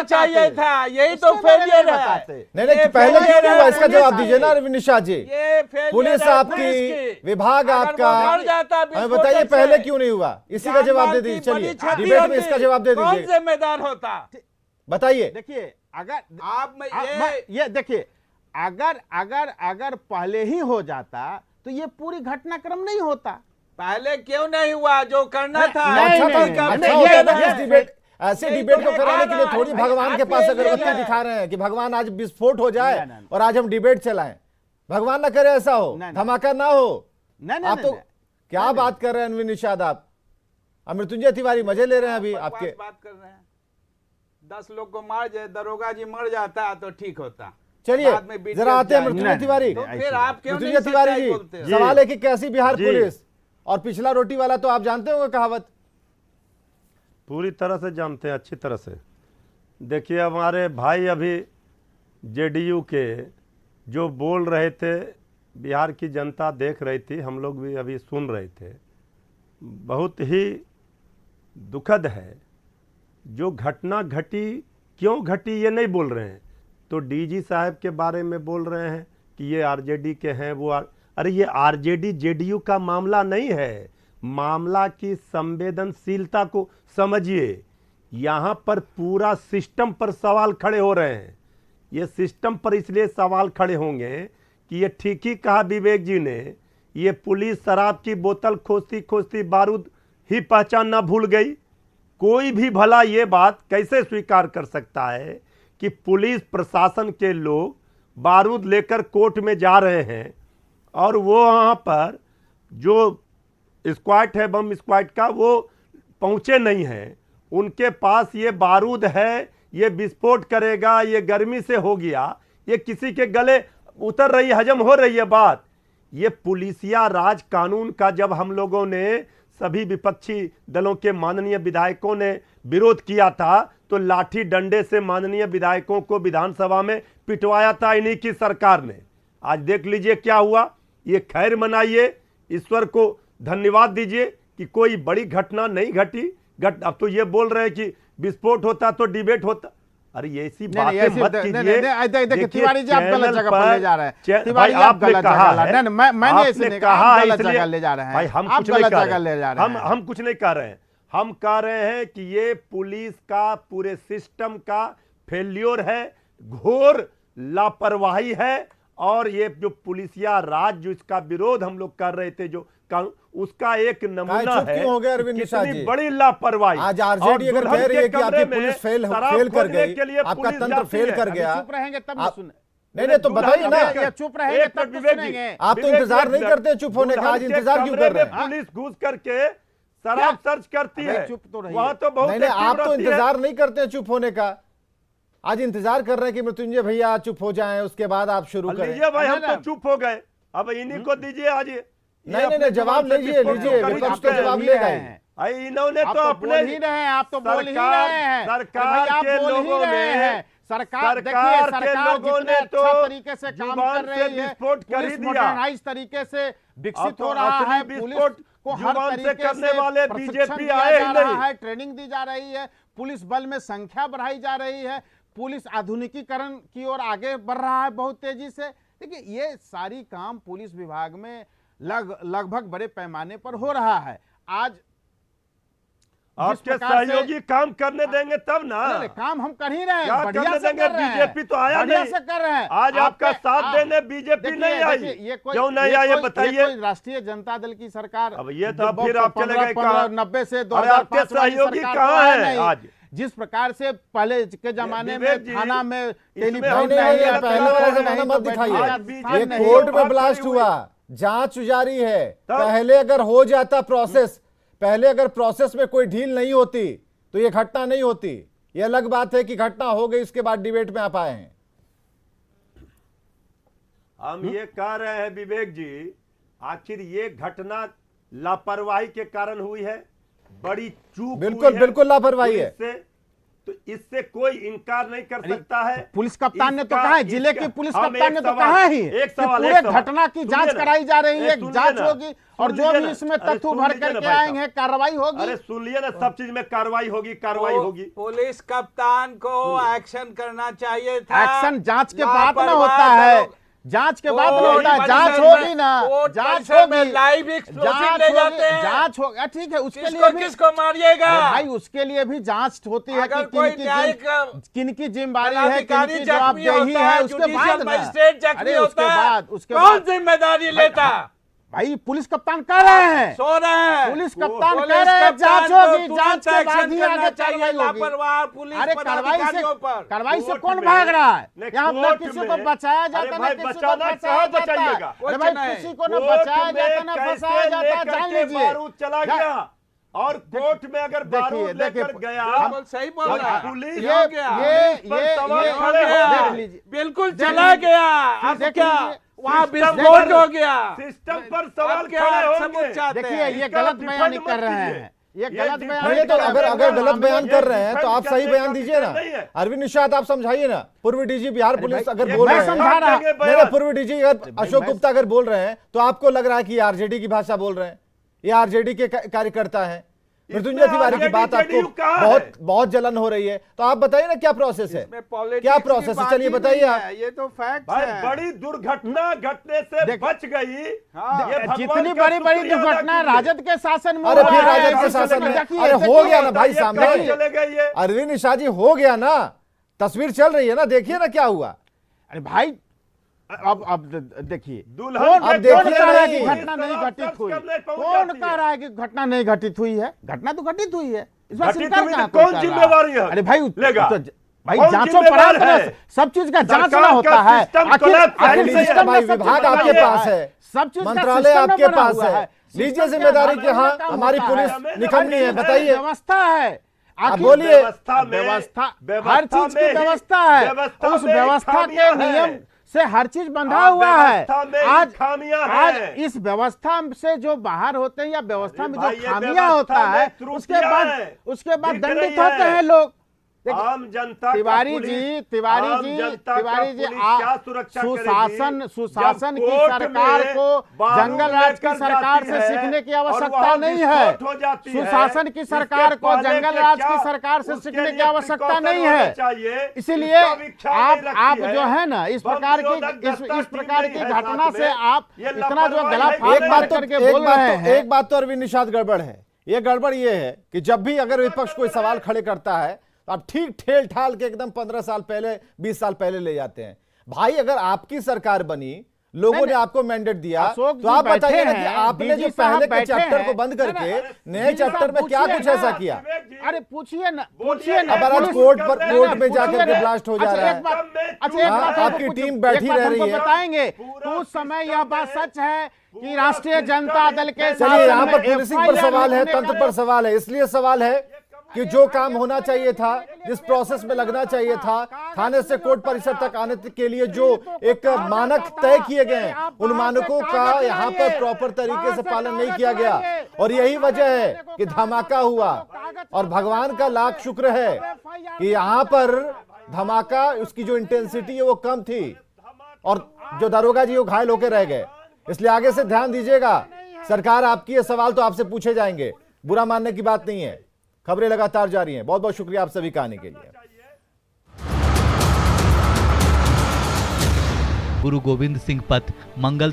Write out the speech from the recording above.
चाहिए था, यही तो फेलियर है। नहीं नहीं, पहले क्यों नहीं हुआ इसका जवाब दीजिए ना निशा जी। पुलिस आपकी, विभाग आपका, हमें बताइए पहले क्यों नहीं हुआ, इसी का जवाब दे दीजिए। चलिए डिबेट में इसका जवाब दे दीजिए, जिम्मेदार होता। बताइए। देखिए अगर आप ये देखिए, अगर पहले ही हो जाता तो ये पूरी घटनाक्रम नहीं होता। पहले क्यों नहीं हुआ जो करना था? ऐसे डिबेट को कराने के लिए थोड़ी भगवान के पास अगरबत्ती दिखा रहे हैं कि भगवान आज विस्फोट हो जाए और आज हम डिबेट चलाएं। भगवान ना करे ऐसा हो, धमाका ना हो। आप तो क्या बात कर रहे हैं अनविन निषाद, आप मृत्युंजय तिवारी मजे ले रहे हैं अभी आपके बात कर रहे हैं। 10 लोग को मार जाए, दरोगा जी मर जाता तो ठीक होता। चलिए जरा आते हैं मृत्युंजय तिवारी। तो फिर आप क्यों मृत्युंजय तिवारी जी, सवाल है कि कैसी बिहार पुलिस, और पिछला रोटी वाला तो आप जानते होंगे कहावत। पूरी तरह से जानते हैं, अच्छी तरह से। देखिए हमारे भाई अभी जेडीयू के जो बोल रहे थे, बिहार की जनता देख रही थी, हम लोग भी अभी सुन रहे थे। बहुत ही दुखद है जो घटना घटी, क्यों घटी ये नहीं बोल रहे हैं। तो डीजी साहब के बारे में बोल रहे हैं कि ये आरजेडी के हैं, वो अरे ये आरजेडी जेडीयू का मामला नहीं है, मामला की संवेदनशीलता को समझिए। यहाँ पर पूरा सिस्टम पर सवाल खड़े हो रहे हैं। ये सिस्टम पर इसलिए सवाल खड़े होंगे कि ये ठीक ही कहा विवेक जी ने, ये पुलिस शराब की बोतल खोजती खोजती बारूद ही पहचान ना भूल गई। कोई भी भला ये बात कैसे स्वीकार कर सकता है कि पुलिस प्रशासन के लोग बारूद लेकर कोर्ट में जा रहे हैं और वो वहाँ पर जो स्क्वाड है, बम स्क्वाड का, वो पहुँचे नहीं हैं। उनके पास ये बारूद है, ये विस्फोट करेगा, ये गर्मी से हो गया, ये किसी के गले उतर रही, हजम हो रही है बात। ये पुलिसिया राज कानून का जब हम लोगों ने, सभी विपक्षी दलों के माननीय विधायकों ने विरोध किया था, तो लाठी डंडे से माननीय विधायकों को विधानसभा में पिटवाया था इन्हीं की सरकार ने। आज देख लीजिए क्या हुआ। ये खैर मनाइए, ईश्वर को धन्यवाद दीजिए कि कोई बड़ी घटना नहीं घटी। अब तो ये बोल रहे हैं कि विस्फोट होता तो डिबेट होता। अरे ये ऐसी बातें मत कीजिए। देखिए तिवारी जी, आप गलत जगह पर ले जा रहे हैं। तिवारी आप गलत जगह है, मैंने ऐसे कहा, गलत जगह ले जा रहे हैं भाई। हम कुछ नहीं कर रहे हैं, हम कुछ नहीं कर रहे हैं। हम कह रहे हैं कि ये पुलिस का, पूरे सिस्टम का फेल्योर है, घोर लापरवाही है। और ये जो पुलिसिया राज, जो इसका विरोध हम लोग कर रहे थे, जो उसका एक नमूना है कितनी बड़ी लापरवाही। आज आरजेडी अगर कह रही है कि आपकी पुलिस फेल कर गई, आपका तंत्र फेल कर गया, चुप रहेंगे तब सुन। नहीं तो बताइए ना, चुप रहेंगे तब सुनेंगे। आप तो इंतजार नहीं करते चुप होने का, आज इंतजार क्यों कर रहे हैं? पुलिस घुस करके शराब सर्च करती है, चुप तो रहिए। वहां तो बहुत नहीं, आप तो इंतजार नहीं करते चुप होने का, आज इंतजार कर रहे हैं कि मृत्युंजय भैया चुप हो जाएं, उसके बाद आप शुरू करें। भाई हम तो चुप हो गए, अब इन्हीं को दीजिए आज। नहीं जवाब लीजिए, विपक्ष का जवाब लेगा। इन्होंने तो अपने ही रहे हैं, आप तो बोल ही रहे हैं। सरकार के लोगों ने, सरकार के लोगों ने तो अच्छा तरीके से काम कर रही है, विस्फोट कर ही दिया, मॉडर्नाइज तरीके से विकसित हो रहा है। पुलिस को हर तरीके करने वाले बीजेपी आए ही नहीं है, ट्रेनिंग दी जा रही है, पुलिस बल में संख्या बढ़ाई जा रही है, पुलिस आधुनिकीकरण की ओर आगे बढ़ रहा है बहुत तेजी से। देखिए ये सारी काम पुलिस विभाग में लगभग बड़े पैमाने पर हो रहा है। आज आपके सहयोगी काम करने देंगे तब ना। काम हम कर ही रहे हैं, बढ़िया से कर रहे हैं। बीजेपी तो आया नहीं, से कर रहे हैं। आज आपका साथ देने बीजेपी नहीं आई, क्यों नहीं आई ये बताइए। राष्ट्रीय जनता दल की सरकार, अब ये तो फिर आप चले गए 90 से 2005 सहयोगी कहाँ है आज? जिस प्रकार से पहले के जमाने में थाना में टेलीफोन मत दिखाइए, ये कोर्ट में ब्लास्ट हुआ, जांच जारी है। पहले अगर हो जाता प्रोसेस, पहले अगर प्रोसेस में कोई ढील नहीं होती तो ये घटना नहीं होती। ये अलग बात है कि घटना हो गई, उसके बाद डिबेट में आप आए हैं। हम ये कह रहे हैं विवेक जी, आखिर ये घटना लापरवाही के कारण हुई है, बड़ी चूक बिल्कुल लापरवाही है। तो इससे कोई इनकार नहीं कर सकता है। पुलिस कप्तान ने तो इसका- कहा है, जिले के इसका- पुलिस हम कप्तान ने एक तो सवाल- कहा ही एक कि सवाल- पूरे एक सवाल। घटना की सुनिए जांच ना। कराई जा रही है, अरे सुनिए जांच ना। होगी और सुन जो लीजिए भी ना। इसमें अरे तथ्य सुन भर लीजिए ना करके भाई आएंगे साहब। कार्रवाई होगी। अरे सुन लिए ना, सब चीज में कार्रवाई होगी। पुलिस कप्तान को एक्शन करना चाहिए था। एक्शन जांच के बाद ना लापरवाह होता है, लोग- जांच के बाद कोर्ट में होता है, जांच परिसर होगी में- ना, कोर्ट जांच परिसर में होगी, लाइव एक्सप्लोसिव जांच ले होगी, जाते हैं। जांच होगा, ठीक है, उसके लिए किसको भी किसको मारिएगा? अरे भाई उसके लिए भी जांच होती है अगर कि कोई किनकी न्यायिक जिम्मेदारी है, पदाधिकारी किनकी जख्मी जवाबदेही होता है, है, उसके जुडिशियल बाद ना। मजिस्ट्रेट जख्मी अरे उसके होता है, बाद उसके कौन बाद जिम्मेदारी लेता? भाई पुलिस कप्तान कह रहे हैं, सो रहे हैं। पुलिस कप्तान पुलिस कह रहे हैं कप्तान जांच को होगी, तुरंत जांच के बाद एक्शन ही करना आगे चाहिए कार्रवाई होगी। लापरवाह पुलिस अरे पदाधिकारियों पर। कार्रवाई से कोर्ट कौन में- भाग रहा है? नहीं, यहाँ ना कोर्ट किसी में- को बचाया जाता अरे ना भाई किसी को बचाना फंसाया कहाँ जाता। बचाइएगा? अरे भाई कुछ नहीं। किसी को ना कोर्ट बचाया में जाता ना कैसे फंसाया जाता, लेकर जान के लीजिए। बारूद चला गया और कोर्ट में अगर बारूद लेकर गया बिल्कुल सही बोल और रहा है। पुलिस ये हो गया। पर सवाल ये खड़े हो हो गया। देख लीजिए। बिल्कुल चला गया। अब देख क्या लीजिए। वहाँ सिस्टम विस्फोट पर- हो गया। सिस्टम पर सवाल अब क्या खड़े सबूत होंगे। चाहते देखिए हैं? ये इसका गलत डिफेंड बयानी मत कर रहे कीजिए। हैं, ये ये गलत डिफेंड बयानी नहीं तो कर रहे हैं। अगर गलत बयान कर रहे हैं तो आप सही करने बयान का दीजिए ना। विषय नहीं है। अरविंद निषाद आप समझाइए ना। पूर्व डीजी बिहार पुलिस अगर ये बोल मैं रहे समझा हैं, रहा- नहीं नहीं, पूर्व डीजी अगर अशोक गुप्ता अगर बोल रहे हैं तो आपको लग रहा है कि आरजेडी की भाषा बोल रहे हैं, ये आरजेडी के कार्यकर्ता हैं। मृत्युंजय तिवारी की बात आपको RJD कहाँ है? बहुत जलन हो रही है, तो आप बताइए ना क्या प्रोसेस है, इसमें politics क्या की प्रोसेस है, बात चलिए ही बताइए नहीं आप। है। ये तो फैक्ट भाई है। बड़ी दुर्घटना घटने से देख- बच गई। हाँ। ये भगवान जितनी का बड़ी बड़ी शुक्रिया अदा दुर्घटना कीजिए। राजद के शासन में अरे हुआ फिर है, राजद के इसी शासन पर में देखिए, अरे देखिए, हो गया ना भाई ये सामने। कहाँ चले गए ये? अरविंद निषाद जी हो गया ना, तस्वीर चल रही है ना, देखिए ना क्या हुआ। अरे भाई अब देखिए, दुल्हन कौन अब कह देखिए रहा है नहीं। कि घटना नहीं इस तरह घटित सब हुई? कमरे पहुंच कौन जाती कह है। रहा है कि घटना नहीं घटित हुई है? घटना तो घटित हुई है, इस बात से घटित इनकार हुई कहाँ तो कोई कौन कर रहा जिम्मेवारी है? अरे भाई लेगा। भाई कौन जांचो जिम्मेवार पड़ताल है? सब चीज का जांच सरकार ना का होता है। सिस्टम आखिर collapse है, आखिर इसलिए सिस्टम में भाई सब विभाग चीज आपके बना हुआ पास है, सब चीज का मंत्रालय सिस्टम आपके बना पास हुआ है, लीजिए सिस्टम के जिम्मेदारी आधार कि पर हाँ काम हमारी होता पुलिस है। निकम्मी है, बताइए। व्यवस्था है, आप आखिर बोलिए। व्यवस्था में- व्यवस्था व्यवस्था हर चीज की में ही- व्यवस्था है, व्यवस्था उस में ही व्यवस्था के खामियां हैं। नियम से हर चीज बंधा हाँ, हुआ है। व्यवस्था में ही आज खामियां आज हैं। इस व्यवस्था से जो बाहर होते हैं या व्यवस्था अरे में भाई, जो ये खामियां व्यवस्था होता में है त्रुटियां हैं। उसके बाद दिख दंडित रही होते है। हैं लोग। देखिए, आम जनता का तिवारी पुलिस- जी तिवारी आम जी जनता का तिवारी जी पुलिस क्या सुरक्षा सुशासन करेगी? सुशासन जब की कोर्ट सरकार में को बारूद जंगल राज की लेकर सरकार जाती से है सीखने की और आवश्यकता वहाँ नहीं है। विस्फोट हो जाती है। सुशासन की इसके सरकार को पहले जंगल के राज क्या की सरकार से उसके सीखने की लिए आवश्यकता precaution नहीं होने है। चाहिए। इसीलिए इसका भी ख्याल नहीं आप रखती जो है ना इस बम प्रकार निरोधक की दस्ता इस टीम प्रकार नहीं की है घटना साथ से में। आप ये इतना जो लापरवाही गला है। फाड़ एक करके बोल रहे हैं। बात तो अरविंद निषाद गड़बड़ है। ये गड़बड़ ये है कि जब भी अगर विपक्ष कोई सवाल खड़े करता है तो आप ठीक ठेल ठाल के एकदम 15 साल पहले 20 साल पहले ले जाते हैं। भाई अगर आपकी सरकार बनी, लोगों ने आपको मैंडेट दिया, अशोक तो आप जी बताइए ना बैठे कि हैं, आपने डीजी जो साहब पहले के बैठे चैप्टर हैं। को बंद करके नए डीजी चैप्टर साहब में क्या पूछिए कुछ ना। ऐसा किया। अरे पूछिए ना बोलिए ना अब आज पुलिस- कोर्ट नहीं, में नहीं, जाकर पूछिए के ना। ब्लास्ट हो जा अच्छा, रहा एक है। बात- अच्छा, एक हाँ, बात आपकी हमको टीम एक बैठी बात रह हमको रही है। बताएंगे कि पूरा उस समय यह सिस्टम बात में- सच है कि पूरा राष्ट्रीय सिस्टम जनता में दल के चलिए, चलिए यहाँ पर शासन में पुलिसिंग पर FIR सवाल है, लिखने तंत्र का- पर सवाल है। इसलिए सवाल है कि जो काम होना चाहिए था, जिस प्रोसेस में लगना चाहिए था, थाने से कोर्ट परिसर तक आने के लिए जो एक मानक तय किए गए हैं, उन मानकों का यहाँ पर प्रॉपर तरीके से पालन नहीं किया गया। और यही वजह है कि धमाका हुआ। और भगवान का लाख शुक्र है कि यहाँ पर धमाका, उसकी जो इंटेंसिटी है वो कम थी और जो दरोगा जी वो घायल होकर रह गए। इसलिए आगे से ध्यान दीजिएगा, सरकार आपकी ये सवाल तो आपसे पूछे जाएंगे, बुरा मानने की बात नहीं है। खबरें लगातार जारी हैं। बहुत बहुत शुक्रिया आप सभी का आने के लिए। गुरु गोविंद सिंह पथ, मंगल